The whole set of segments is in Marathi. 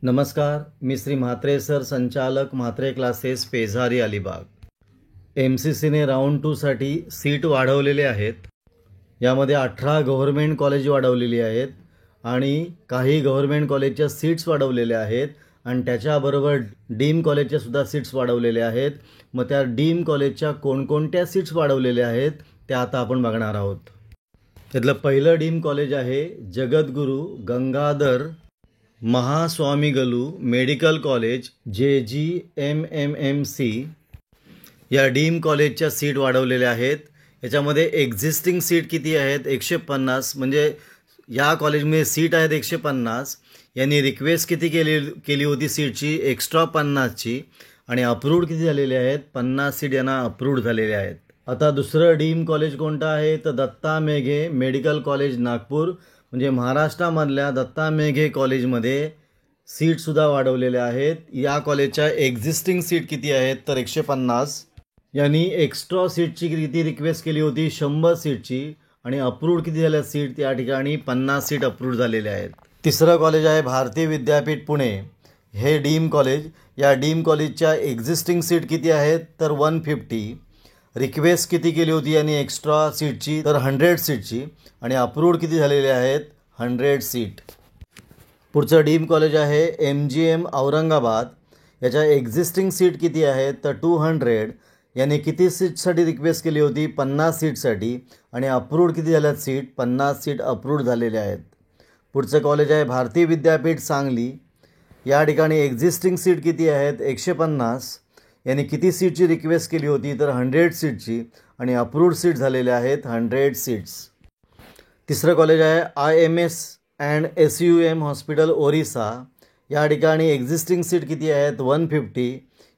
नमस्कार, मी श्री म्हात्रे सर, संचालक म्हात्रे क्लासेस, पेझारी, अलिबाग. MCCने राऊंड 2साठी सीट वाढवलेले आहेत. यामध्ये 18 गव्हर्मेंट कॉलेज वाढवलेली आहेत आणि काही गव्हर्मेंट कॉलेजच्या सीट्स वाढवलेल्या आहेत आणि त्याच्याबरोबर डीम कॉलेजच्या सुद्धा सीट्स वाढवलेल्या आहेत. मग त्या डीम कॉलेजच्या कोणकोणत्या सीट्स वाढवलेल्या आहेत त्या आता आपण बघणार आहोत. त्यातलं पहिलं डीम कॉलेज आहे जगद्गुरू गंगाधर महास्वामीगलू मेडिकल कॉलेज JGMMMC. या डीम कॉलेजच्या सीट वाढवलेल्या आहेत. याच्यामध्ये एक्झिस्टिंग सीट किती आहेत? 150. म्हणजे या कॉलेजमध्ये सीट आहेत 150. यांनी रिक्वेस्ट किती केली होती सीटची? एक्स्ट्रा 50ची. आणि अप्रूव्ड किती झालेले आहेत? 50 सीट यांना अप्रूव्ड झालेले आहेत. आता दुसरं डीम कॉलेज कोणतं आहे? तर दत्ता मेघे मेडिकल कॉलेज नागपूर. म्हणजे महाराष्ट्रामधल्या दत्ता मेघे कॉलेजमध्ये सीटसुद्धा वाढवलेल्या आहेत. या कॉलेजच्या एक्झिस्टिंग सीट किती आहेत? तर 150. यांनी एक्स्ट्रा सीटची किती रिक्वेस्ट केली होती? 100 सीटची. आणि अप्रूव्ड किती झाल्या सीट? या ठिकाणी 50 सीट अप्रूव्ड झालेल्या आहेत. तिसरं कॉलेज आहे भारतीय विद्यापीठ पुणे. हे डीम कॉलेज. या डीम कॉलेजच्या एक्झिस्टिंग सीट किती आहेत? तर 150. रिक्वेस्ट किती केली होती यांनी एक्स्ट्रा सीटची? तर 100 सीटची. आणि अप्रूव्ड किती झालेले आहेत? 100 सीट. पुढचं डीम कॉलेज आहे MGM औरंगाबाद. याच्या एक्झिस्टिंग सीट किती आहेत? तर 200. याने किती सीटसाठी रिक्वेस्ट केली होती? 50 सीटसाठी. आणि अप्रूव्ड किती झाल्यात सीट? 50 सीट अप्रूव्ड झालेल्या आहेत. पुढचं कॉलेज आहे भारतीय विद्यापीठ सांगली. या ठिकाणी एक्झिस्टिंग सीट किती आहेत? 150. याने किती सीटची रिक्वेस्ट केली होती? तर 100 सीटची. आणि अप्रूव्ड सीट झालेल्या आहेत 100 सीट्स. तिसरं कॉलेज आहे IMS and SUM hospital Orissa. या ठिकाणी एक्झिस्टिंग सीट किती आहेत? 150.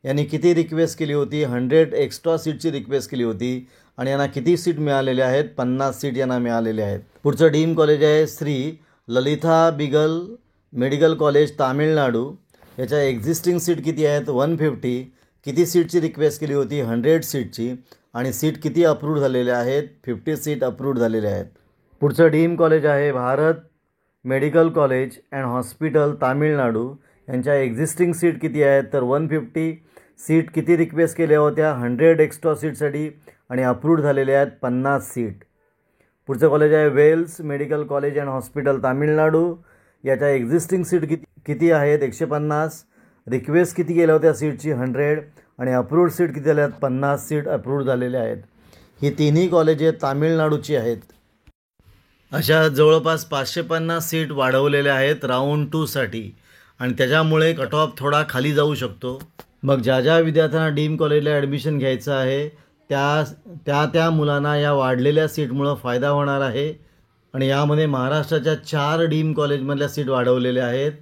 यांनी किती रिक्वेस्ट केली होती? 100 एक्स्ट्रा सीटची रिक्वेस्ट केली होती. आणि यांना किती सीट मिळालेल्या आहेत? 50 सीट यांना मिळालेल्या आहेत. पुढचं डीम कॉलेज आहे श्री ललिता बिगल मेडिकल कॉलेज तामिळनाडू. याच्या एक्झिस्टिंग सीट किती आहेत? 150. किती सीटची रिक्वेस्ट केली होती? 100 सीटची. आणि सीट किती अप्रूव्ड झालेल्या आहेत? 50 सीट अप्रूव्ड झालेल्या आहेत. पुढचं डीम कॉलेज आहे Bharat medical college and hospital Tamil Nadu. यांच्या एक्झिस्टिंग सीट किती आहेत? तर 150. सीट किती रिक्वेस्ट केल्या होत्या? 100 एक्स्ट्रा सीटसाठी. आणि अप्रूव्ड झालेल्या आहेत 50 सीट. पुढचं कॉलेज आहे Vels medical college and hospital Tamil Nadu. याच्या एक्झिस्टिंग सीट किती आहेत? 150. रिक्वेस्ट किती केल्या होत्या सीटची? 100. आणि अप्रूव्ड सीट किती झाल्या आहेत? 50 सीट अप्रूव्ड झालेल्या आहेत. ही तिन्ही कॉलेजे तामिळनाडूची आहेत. अशा जवळपास 550 सीट वाढवलेल्या आहेत राऊंड 2साठी. आणि त्याच्यामुळे कट ऑफ थोडा खाली जाऊ शकतो. मग ज्या विद्यार्थ्यांना डीम कॉलेजला ॲडमिशन घ्यायचं आहे त्या मुलांना या वाढलेल्या सीटमुळं फायदा होणार आहे. आणि यामध्ये महाराष्ट्राच्या 4 डीम कॉलेजमधल्या सीट वाढवलेल्या आहेत.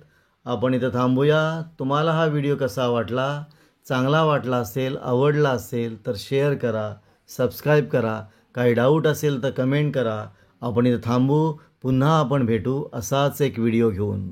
आपण इथं थांबूया. तुम्हाला हा व्हिडिओ कसा वाटला? चांगला वाटला असेल, आवडला असेल तर शेअर करा, सबस्क्राईब करा. काही डाऊट असेल तर कमेंट करा. आपण इथं थांबू. पुन्हा आपण भेटू असाच एक व्हिडिओ घेऊन.